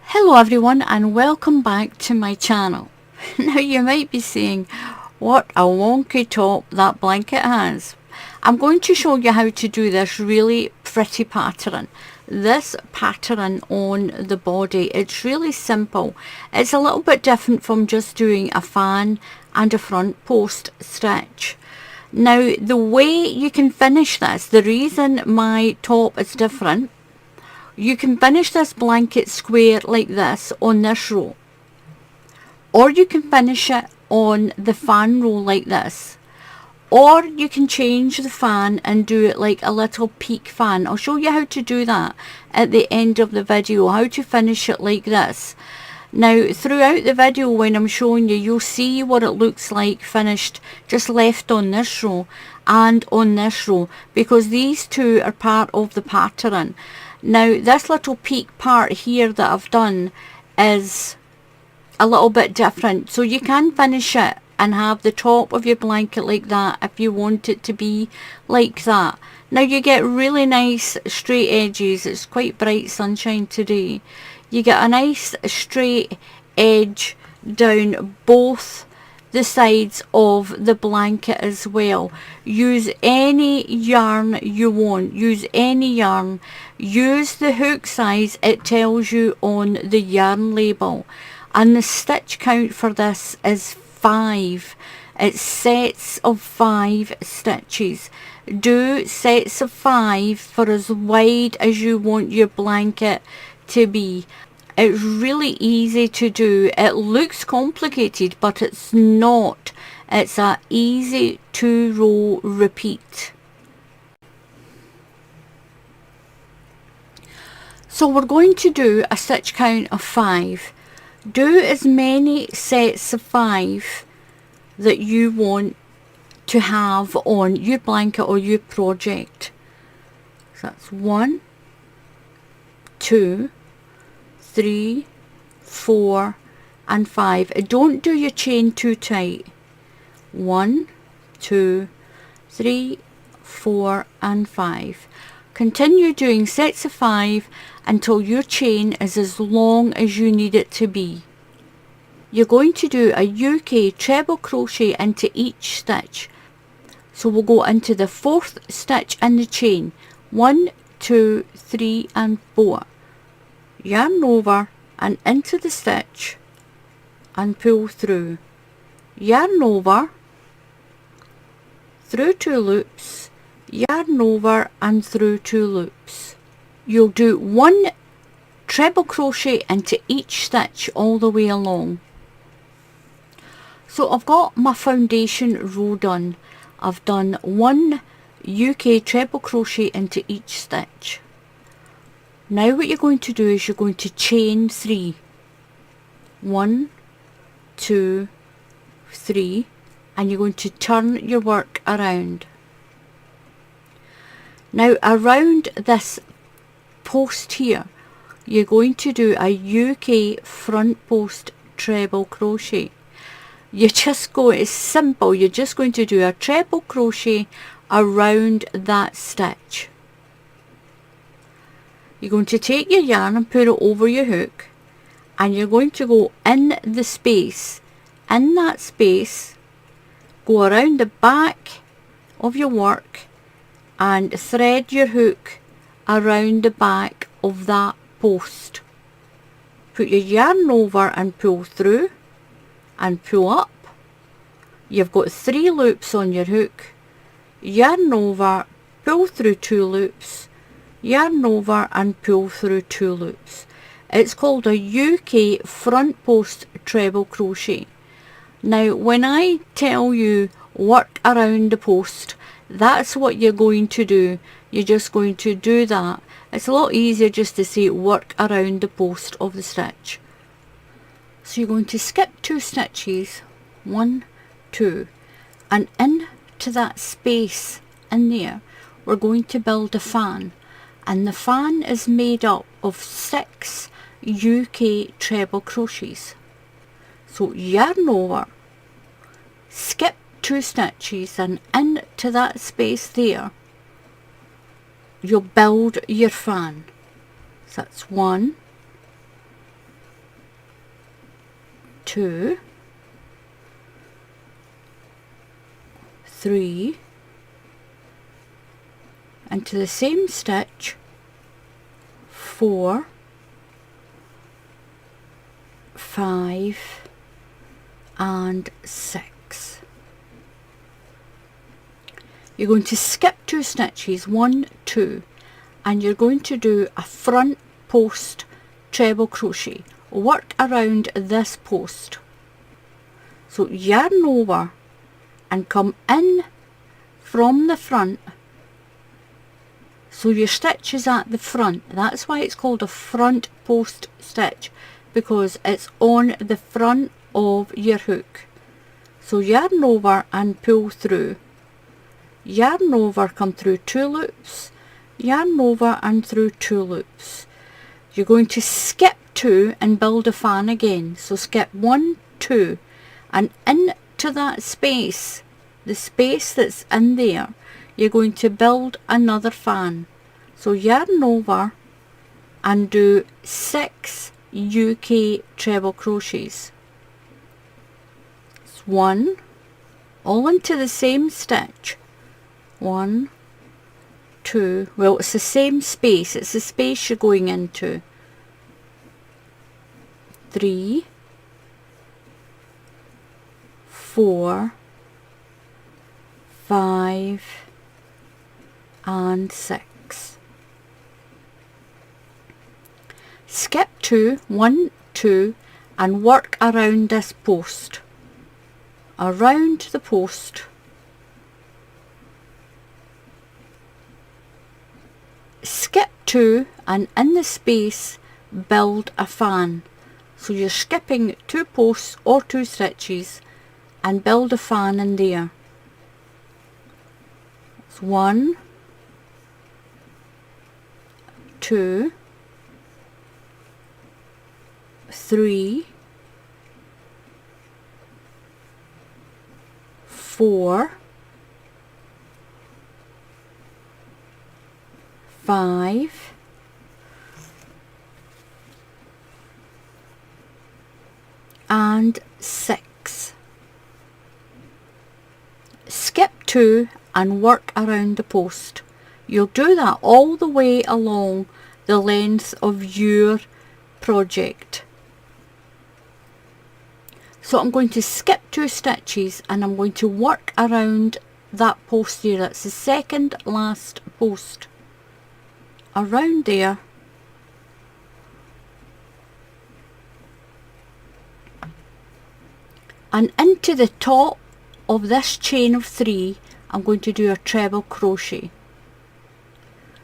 Hello everyone and welcome back to my channel. Now you might be saying, what a wonky top that blanket has. I'm going to show you how to do this really pretty pattern. This pattern on the body, it's really simple. It's a little bit different from just doing a fan and a front post stitch. Now the way you can finish this, the reason my top is different, you can finish this blanket square like this on this row, or you can finish it on the fan row like this, or you can change the fan and do it like a little peak fan. I'll show you how to do that at the end of the video, how to finish it like this. Now throughout the video when I'm showing you, you'll see what it looks like finished just left on this row and on this row, because these two are part of the pattern. Now this little peak part here that I've done is a little bit different, so you can finish it and have the top of your blanket like that if you want it to be like that. Now you get really nice straight edges. It's quite bright sunshine today. You get a nice straight edge down both the sides of the blanket as well. Use any yarn you want, use any yarn. Use the hook size it tells you on the yarn label, and the stitch count for this is 5. It's sets of 5 stitches. Do sets of 5 for as wide as you want your blanket to be. It's really easy to do. It looks complicated, but it's not. It's a easy 2-row repeat. So we're going to do a stitch count of 5. Do as many sets of 5 that you want to have on your blanket or your project. So that's 1, 2, 3, 4 and 5. Don't do your chain too tight. 1, 2, 3, 4 and 5. Continue doing sets of 5 until your chain is as long as you need it to be. You're going to do a UK treble crochet into each stitch. So we'll go into the 4th stitch in the chain. 1, 2, 3 and 4. Yarn over and into the stitch and pull through. Yarn over, through 2 loops, yarn over and through 2 loops. You'll do 1 treble crochet into each stitch all the way along. So I've got my foundation row done. I've done 1 UK treble crochet into each stitch. Now what you're going to do is you're going to chain 3. 1, 2, 3, and you're going to turn your work around. Now around this post here, you're going to do a UK front post treble crochet. You just go, it's simple, you're just going to do a treble crochet around that stitch. You're going to take your yarn and put it over your hook, and you're going to go in the space. In that space, go around the back of your work and thread your hook around the back of that post. Put your yarn over and pull through and pull up. You've got 3 loops on your hook. Yarn over, pull through 2 loops, yarn over and pull through 2 loops. It's called a UK front post treble crochet. Now when I tell you work around the post, that's what you're going to do. You're just going to do that. It's a lot easier just to say work around the post of the stitch. So you're going to skip 2 stitches, 1, 2, and into that space in there we're going to build a fan, and the fan is made up of 6 UK treble crochets. So yarn over, skip 2 stitches, and into that space there you'll build your fan. So that's 1, 2, 3, into the same stitch, 4, 5 and 6. You're going to skip 2 stitches, 1, 2, and you're going to do a front post treble crochet. Work around this post. So yarn over and come in from the front. So your stitch is at the front. That's why it's called a front post stitch, because it's on the front of your hook. So yarn over and pull through. Yarn over, come through 2 loops, yarn over and through 2 loops. You're going to skip 2 and build a fan again. So skip 1, 2, and into that space, the space that's in there, you're going to build another fan. So yarn over and do 6 UK treble crochets. It's 1, all into the same stitch. 1, 2, well, it's the same space, it's the space you're going into. 3, 4, 5 and 6. Skip 2, 1, 2, and work around this post. Around the post. Skip 2 and in the space build a fan. So you're skipping 2 posts or 2 stitches and build a fan in there. It's 1, 2, 3, 4, 5 and 6. Skip 2 and work around the post. You'll do that all the way along the length of your project. So I'm going to skip 2 stitches and I'm going to work around that post there. That's the second last post. Around there, and into the top of this chain of 3 I'm going to do a treble crochet.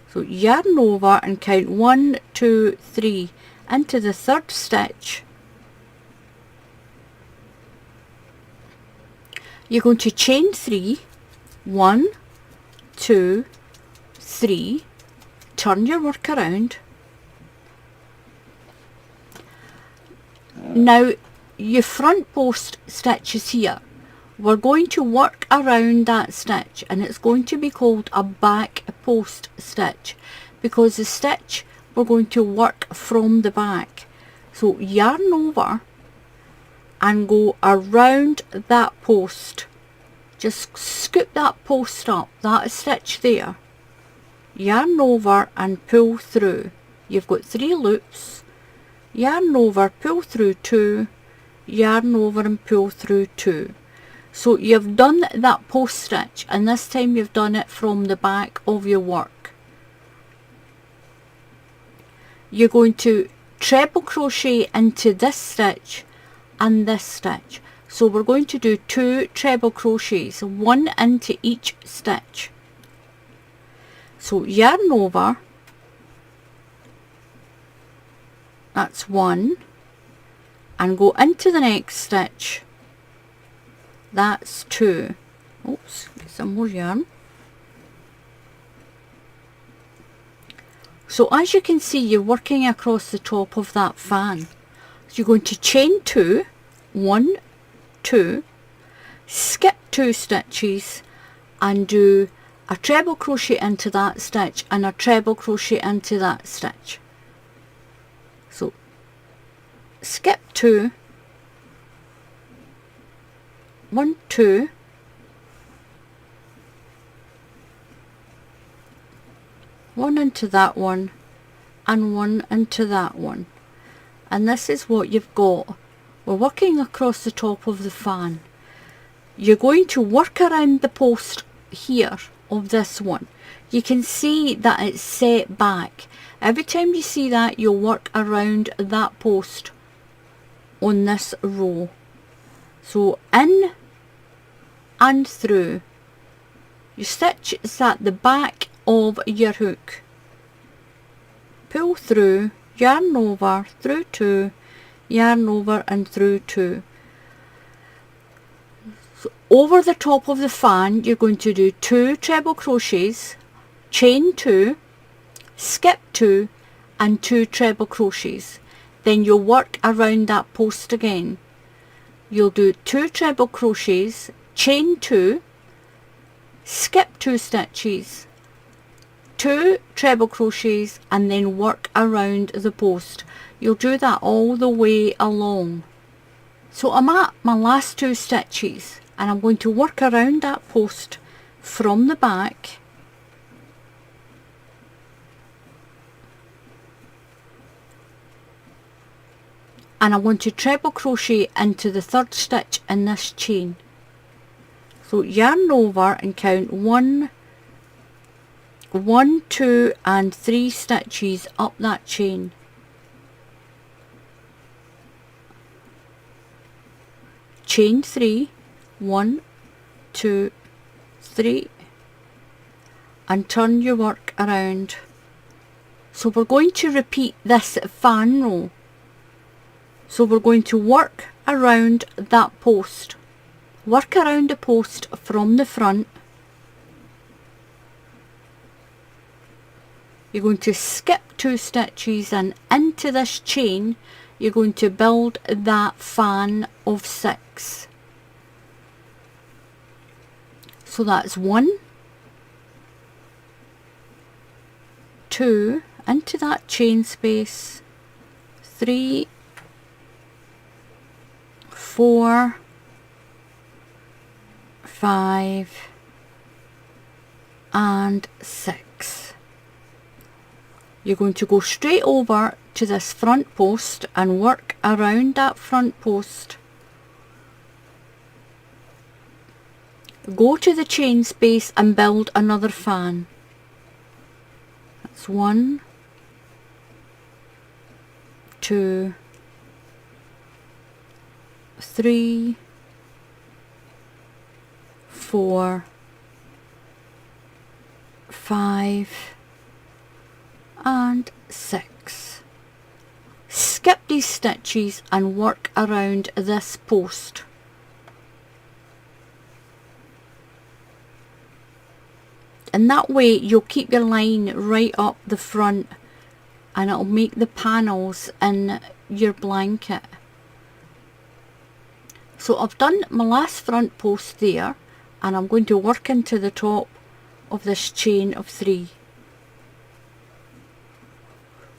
So yarn over and count 1, 2, 3 into the 3rd stitch. You're going to chain 3, 1, 2, 3, turn your work around. Now your front post stitch is here. We're going to work around that stitch and it's going to be called a back post stitch because the stitch we're going to work from the back. So yarn over and go around that post. Just scoop that post up, that stitch there. Yarn over and pull through. You've got 3 loops. Yarn over, pull through 2, yarn over and pull through 2. So you've done that post stitch and this time you've done it from the back of your work. You're going to treble crochet into this stitch and this stitch. So we're going to do 2 treble crochets, 1 into each stitch. So yarn over, that's 1, and go into the next stitch, that's 2. Oops, get some more yarn. So as you can see, you're working across the top of that fan. So you're going to chain 2, 1, 2, skip 2 stitches and do a treble crochet into that stitch and a treble crochet into that stitch. So skip 2, 1, 2, one into that one, and one into that one, and this is what you've got. We're working across the top of the fan. You're going to work around the post here of this one. You can see that it's set back. Every time you see that, you'll work around that post on this row. So in and through. Your stitch is at the back of your hook. Pull through, yarn over, through 2, yarn over and through 2. So over the top of the fan, you're going to do 2 treble crochets, chain 2, skip 2 and 2 treble crochets. Then you'll work around that post again. You'll do 2 treble crochets, chain 2, skip 2 stitches, 2 treble crochets, and then work around the post. You'll do that all the way along. So I'm at my last 2 stitches and I'm going to work around that post from the back, and I want to treble crochet into the 3rd stitch in this chain. So yarn over and count 1, 2 and 3 stitches up that chain. Chain 3, 1, 2, 3, and turn your work around. So we're going to repeat this fan row. So we're going to work around that post. Work around the post from the front. You're going to skip 2 stitches and into this chain you're going to build that fan of 6. So that's 1, 2 into that chain space, 3, 4, 5 and 6. You're going to go straight over to this front post and work around that front post. Go to the chain space and build another fan. That's 1, 2, 3, 4, 5 and 6. Skip these stitches and work around this post. And that way you'll keep your line right up the front and it'll make the panels in your blanket. So I've done my last front post there and I'm going to work into the top of this chain of 3.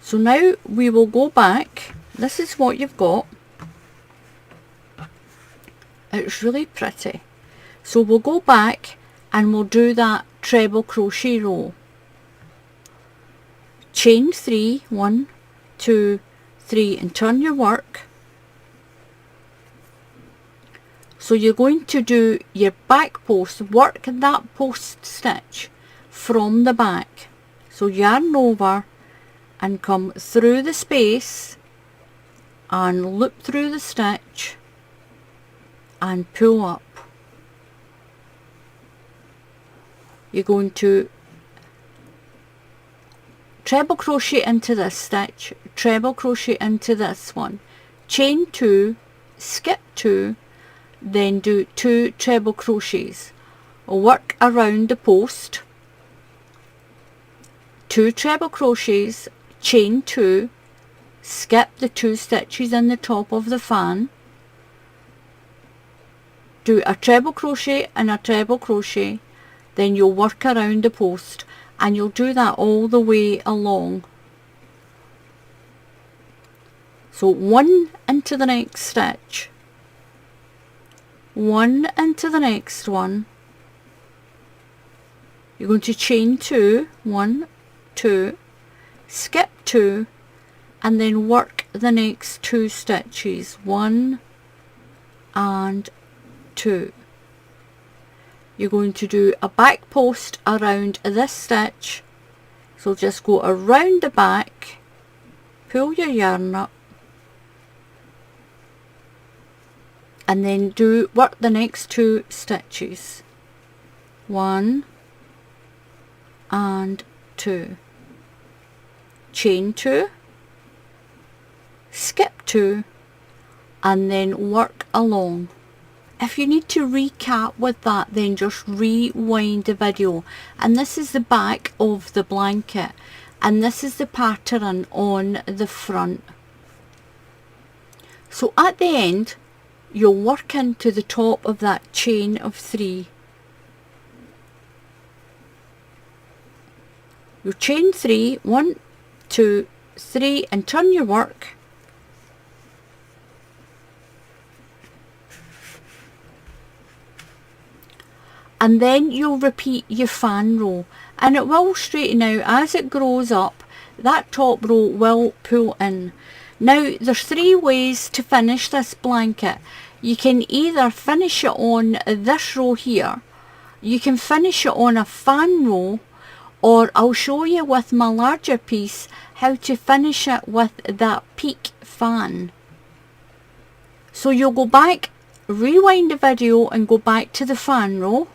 So now we will go back. This is what you've got. It's really pretty. So we'll go back and we'll do that treble crochet row. Chain 3, 1, 2, 3 and turn your work. So you're going to do your back post, work that post stitch from the back. So yarn over and come through the space and loop through the stitch and pull up. You're going to treble crochet into this stitch, treble crochet into this one, chain 2, skip 2, then do 2 treble crochets, work around the post, 2 treble crochets, chain 2, skip the 2 stitches in the top of the fan, do a treble crochet and a treble crochet, then you'll work around the post and you'll do that all the way along. So 1 into the next stitch, one into the next one. You're going to chain 2, 1, 2, skip 2, and then work the next 2 stitches, 1 and 2. You're going to do a back post around this stitch, so just go around the back, pull your yarn up, and then work the next 2 stitches, 1 and 2, chain 2, skip 2, and then work along. If you need to recap with that, then just rewind the video. And this is the back of the blanket, and this is the pattern on the front. So at the end, you'll work into the top of that chain of 3. You'll chain 3, 1, 2, 3, and turn your work. And then you'll repeat your fan row, and it will straighten out as it grows up. That top row will pull in. Now there's 3 ways to finish this blanket. You can either finish it on this row here, you can finish it on a fan row, or I'll show you with my larger piece how to finish it with that peak fan. So you'll go back, rewind the video and go back to the fan row,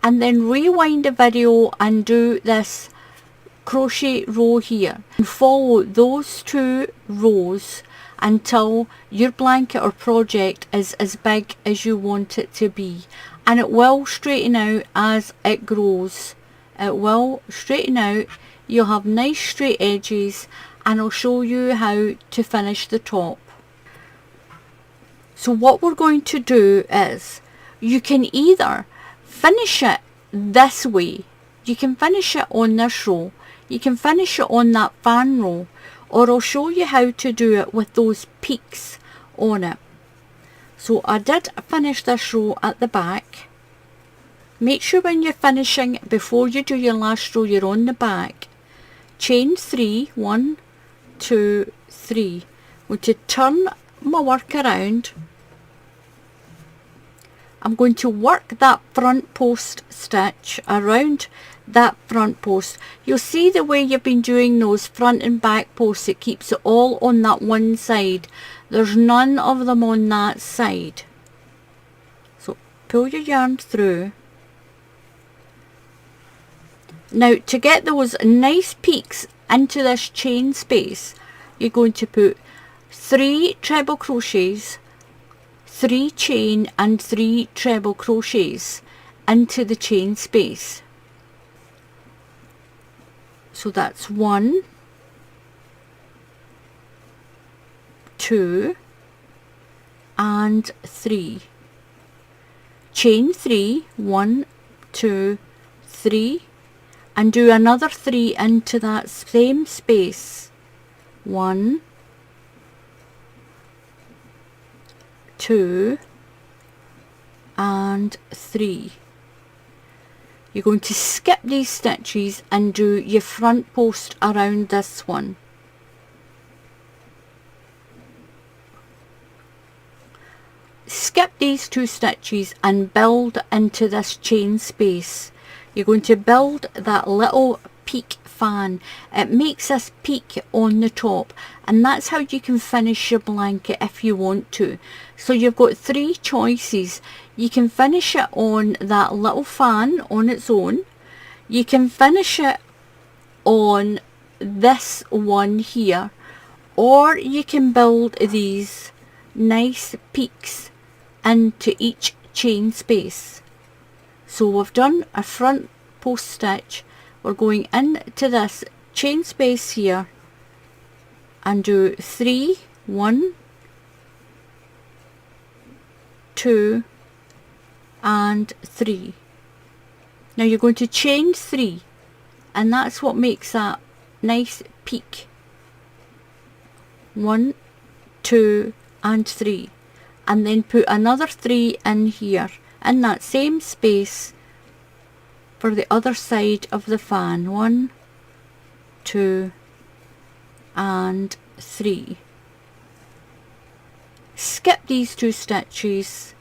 and then rewind the video and do this crochet row here, and follow those 2 rows until your blanket or project is as big as you want it to be, and it will straighten out as it grows. It will straighten out, you'll have nice straight edges, and I'll show you how to finish the top. So what we're going to do is, you can either finish it this way, you can finish it on this row, you can finish it on that fan row, or I'll show you how to do it with those peaks on it. So I did finish this row at the back. Make sure when you're finishing, before you do your last row, you're on the back. Chain 3, 1, 2, 3. I'm going to turn my work around. I'm going to work that front post stitch around that front post. You'll see the way you've been doing those front and back posts, it keeps it all on that one side. There's none of them on that side. So pull your yarn through. Now to get those nice peaks into this chain space, you're going to put 3 treble crochets, 3 chain and 3 treble crochets into the chain space. So that's 1, 2 and 3. Chain 3, 1, 2, 3, and do another 3 into that same space. 1, 2 and 3. You're going to skip these stitches and do your front post around this one. Skip these 2 stitches and build into this chain space. You're going to build that little peak fan. It makes this peak on the top, and that's how you can finish your blanket if you want to. So you've got 3 choices. You can finish it on that little fan on its own. You can finish it on this one here, or you can build these nice peaks into each chain space. So we've done a front post stitch. We're going into this chain space here and do 3, 1, 2 and 3. Now you're going to chain 3, and that's what makes that nice peak. 1, 2 and 3, and then put another 3 in here in that same space for the other side of the fan. 1, 2 and 3. Skip these 2 stitches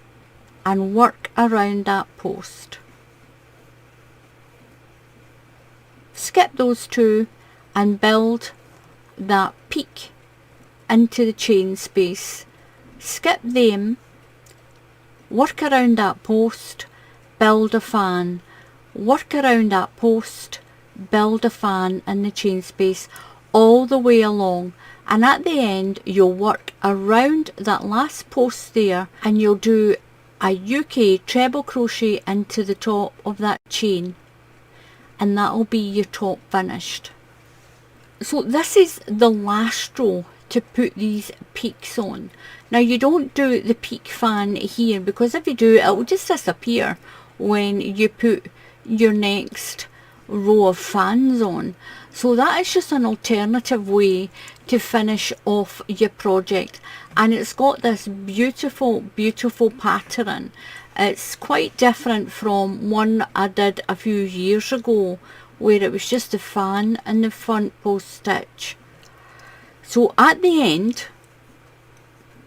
and work around that post. Skip those 2 and build that peak into the chain space. Skip them, work around that post, build a fan, work around that post, build a fan in the chain space all the way along, and at the end you'll work around that last post there and you'll do a UK treble crochet into the top of that chain, and that'll be your top finished. So this is the last row to put these peaks on. Now you don't do the peak fan here, because if you do, it will just disappear when you put your next row of fans on. So that is just an alternative way to finish off your project, and it's got this beautiful pattern. It's quite different from one I did a few years ago where it was just a fan in the front post stitch. So at the end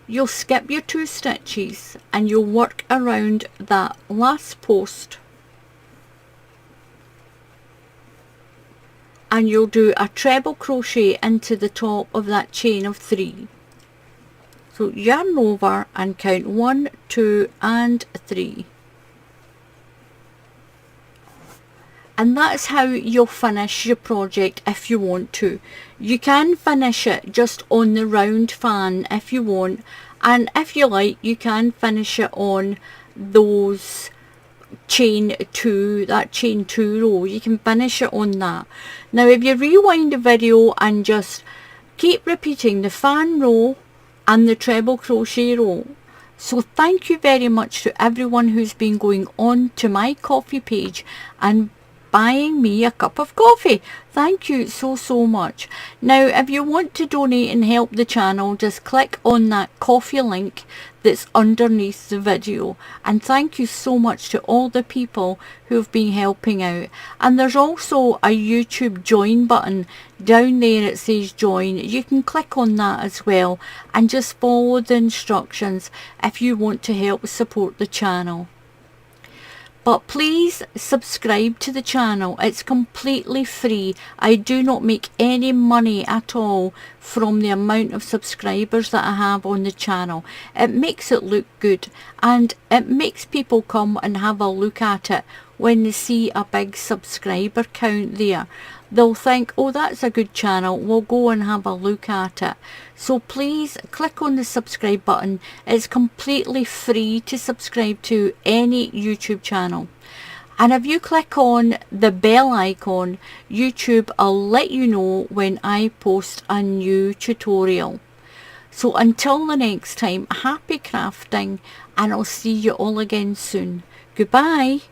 you'll skip your 2 stitches and you'll work around that last post, and you'll do a treble crochet into the top of that chain of 3. So yarn over and count 1, 2 and 3. And that's how you'll finish your project if you want to. You can finish it just on the round fan if you want, and if you like you can finish it on those chain 2, that chain 2 row. You can finish it on that. Now if you rewind the video and just keep repeating the fan row and the treble crochet row. So thank you very much to everyone who's been going on to my coffee page and buying me a cup of coffee. Thank you so much. Now if you want to donate and help the channel, just click on that coffee link that's underneath the video, and thank you so much to all the people who've been helping out. And there's also a YouTube join button down there. It says join. You can click on that as well and just follow the instructions if you want to help support the channel. But please subscribe to the channel. It's completely free. I do not make any money at all from the amount of subscribers that I have on the channel. It makes it look good, and it makes people come and have a look at it when they see a big subscriber count there. They'll think, oh, that's a good channel, we'll go and have a look at it. So please click on the subscribe button. It's completely free to subscribe to any YouTube channel. And if you click on the bell icon, YouTube will let you know when I post a new tutorial. So until the next time, happy crafting, and I'll see you all again soon. Goodbye.